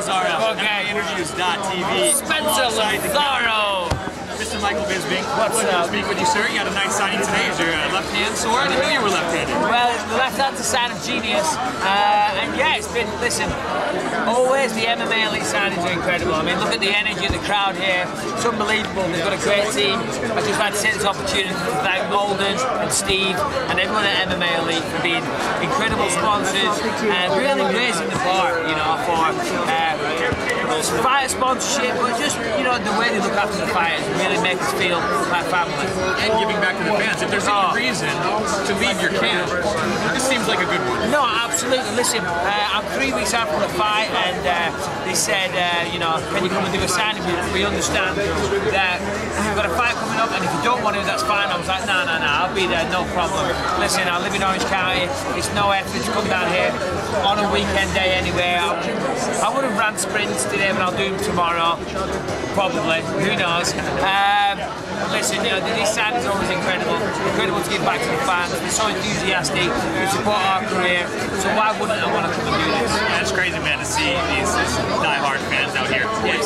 Lazaro. Okay, Interviews.tv. Spencer Lazaro. Mr. Michael Bisping, what's pleasure up? to speak with you, sir. You had a nice signing today. Is your left hand sore? I didn't know you were left-handed. Well, the left hand's a sign of genius. And yeah, it's been, listen, always the MMA elite signings are incredible. I mean, look at the energy of the crowd here. It's unbelievable. They've got a great team. I just like to take this opportunity to thank Golden and Steve and everyone at MMA Elite for being incredible sponsors and really raising the bar, you know, for fighter sponsorship, but just, you know, the way they look after the fighters really makes us feel like family. And giving back to the fans. If there's any reason to leave your camp, this seems like a good one. No, absolutely. Listen, I'm 3 weeks out from the fight, and they said, you know, can you come and do a signing? We understand that you've got a fight coming up, and if you don't want to, that's fine. I was like, no, I'll be there, no problem. Listen, I live in Orange County. It's no effort to come down here on a weekend day anywhere. I would have ran sprints today, but I'll do them tomorrow, probably. Who knows? Listen, you know, these signings are always incredible. Incredible to give back to the fans. They're so enthusiastic. They support our career. So why wouldn't I want to come and do this? Yeah, it's crazy, man, to see these die-hard fans out here. Yeah.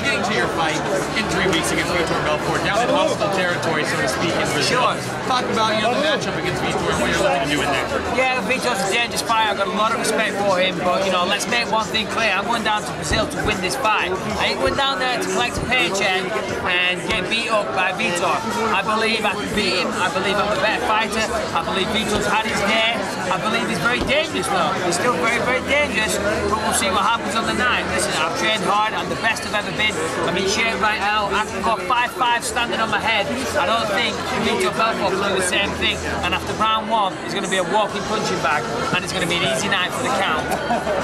Getting to your fight in 3 weeks against Vitor Belfort, down in hostile territory, so to speak, in Brazil. Sure. Talk about, you know, the matchup against Vitor and what you're looking to do in there. Yeah, Vitor's a dangerous fighter. I've got a lot of respect for him, but, you know, let's make one thing clear. I'm going down to Brazil to win this fight. I ain't going down there to collect a paycheck and get beat up by Vitor. I believe I can beat him. I believe I'm a better fighter. I believe Vitor's had his day. I believe he's very dangerous though. He's still very, very dangerous, but we'll see what happens on the night. Listen, I've trained hard. I'm the best I've ever been. I'm in shape right now. I can go 5'5" standing on my head. I don't think Vitor Belfort can do the same thing. And after round one, it's going to be a walking punching bag, and it's going to be an easy night for the count.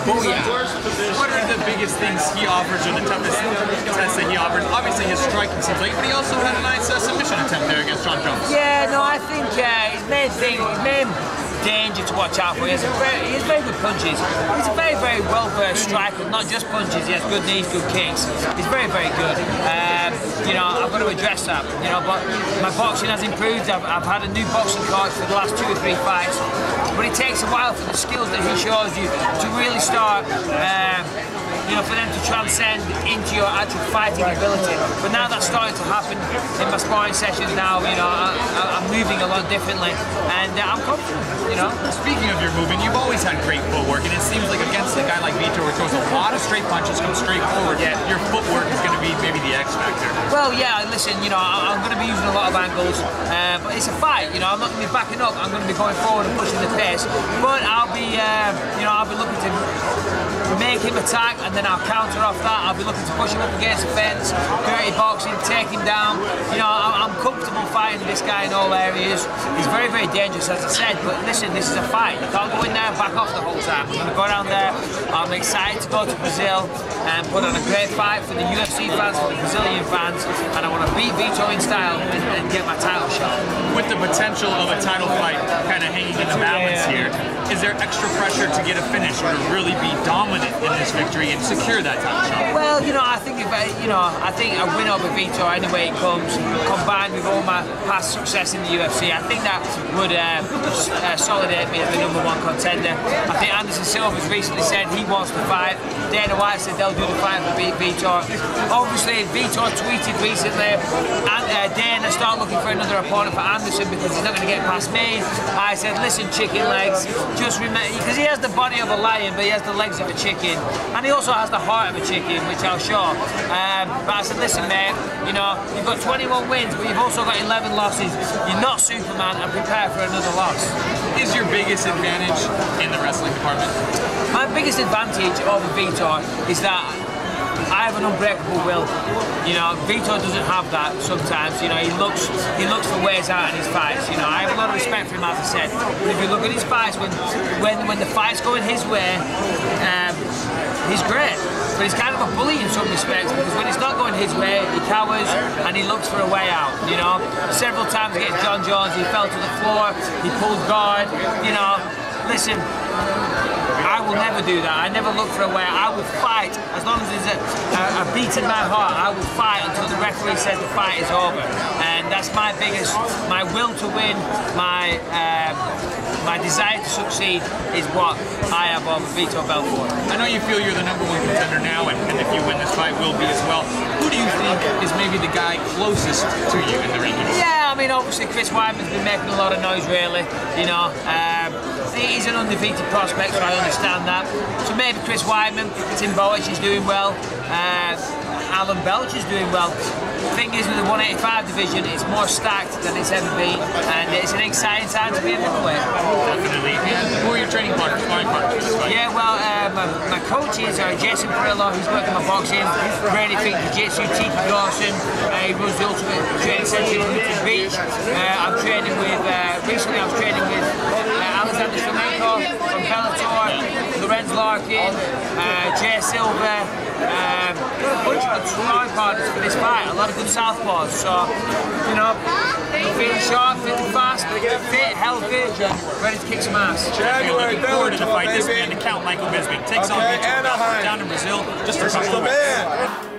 Booyah. What are the biggest things he offers, or the toughest tests that he offers? Obviously, his striking seems like, but he also had a nice submission attempt there against John Jones. Yeah, no, I think his main danger to watch out for. He has very good punches. He's a very, very well-versed striker, not just punches. He has good knees, good kicks. He's very, very good. You know, I've got to address that. You know, but my boxing has improved. I've had a new boxing coach for the last 2 or 3 fights, but it takes a while for the skills that he shows you to really start. You know, for them to transcend into your actual fighting ability. But now that's starting to happen in my sparring sessions now. You know, I'm moving a lot differently, and I'm confident. You know. Speaking of your movement, you've always had great footwork, and it seems like against a guy like Vitor, who throws a lot of straight punches, comes straight forward. Yeah, your footwork is going to be maybe the X factor. Well, yeah. Listen, you know, I'm going to be using a lot of angles, but it's a fight. You know, I'm not going to be backing up. I'm going to be going forward and pushing the pace. But I'll be, you know, I'll be looking to make him attack, and then I'll counter off that. I'll be looking to push him up against the fence, dirty boxing, take him down. You know, I'm comfortable fighting this guy in all areas. He's very, very dangerous, as I said, but listen, this is a fight. You can't go in there and back off the whole time. I'm going to go down there. I'm excited to go to Brazil and put on a great fight for the UFC fans, for the Brazilian fans, and I want to beat Vitor in style and get my title shot. With the potential of a title fight kind of hanging in the balance here, is there extra pressure to get a finish or to really be dominant in this victory and secure that title shot? Well, you know, I think I think a win over Vitor, any way it comes, combined with all my past success in the UFC, I think that would solidate me as the #1 contender. I think Anderson Silva's recently said he wants to fight. Dana White said they'll do the fight for Vitor. Obviously, Vitor tweeted recently, and Dana start looking for another opponent for Anderson because he's not going to get past me. I said, listen, chicken legs, just remember, because he has the body of a lion, but he has the legs of a chicken, and he also has the heart of a chicken, which I'll show. But I said, listen, mate, you know, you've got 21 wins, but you've also got 11 losses. You're not Superman, and prepare for another loss. Is your biggest advantage in the wrestling department? My biggest advantage over Vitor is that I have an unbreakable will. You know, Vitor doesn't have that sometimes. You know, he looks for ways out in his fights. You know, I have a lot of respect for him, as I said. But if you look at his fights, when the fight's going his way, he's great. But he's kind of a bully in some respects, because when it's not going his way, he cowers and he looks for a way out. You know, several times against John Jones, he fell to the floor, he pulled guard. You know, listen, I will never do that. I never look for a way. I will fight as long as there's a beat in my heart. I will fight until the referee says the fight is over, and that's my will to win, my my desire to succeed is what I have over Vitor Belfort. I know you feel you're the #1 contender now, and if you win this fight, will be as well. Who do you think is maybe the guy closest to you in the rankings? Yeah, I mean, obviously Chris Weidman's been making a lot of noise, really. You know, he's an undefeated prospect, so I understand that. So maybe Chris Weidman, Tim Boas is doing well. Alan Belch is doing well. The thing is, with the 185 division, it's more stacked than it's ever been, and it's an exciting time to be a middleweight. Definitely. And who are your training partners, sparring partners for this fight? Yeah, well, my coaches are Jason Perillo, who's working my boxing, Brady Fink Jiu-Jitsu, Tiki Dawson, he runs the Ultimate Training Centre in Newton Beach. I'm training with, recently I was training with Alexander Flamenco from Bellator, Lorenz Larkin, Jay Silver, a bunch of sparring partners for this fight, a lot of good southpaws, so, you know, feeling sharp, feeling fast, fit, healthy, ready to kick some ass. Looking forward to the fight this man, the Count Michael Bisping, takes on Vitor Belfort down in Brazil just a couple of weeks.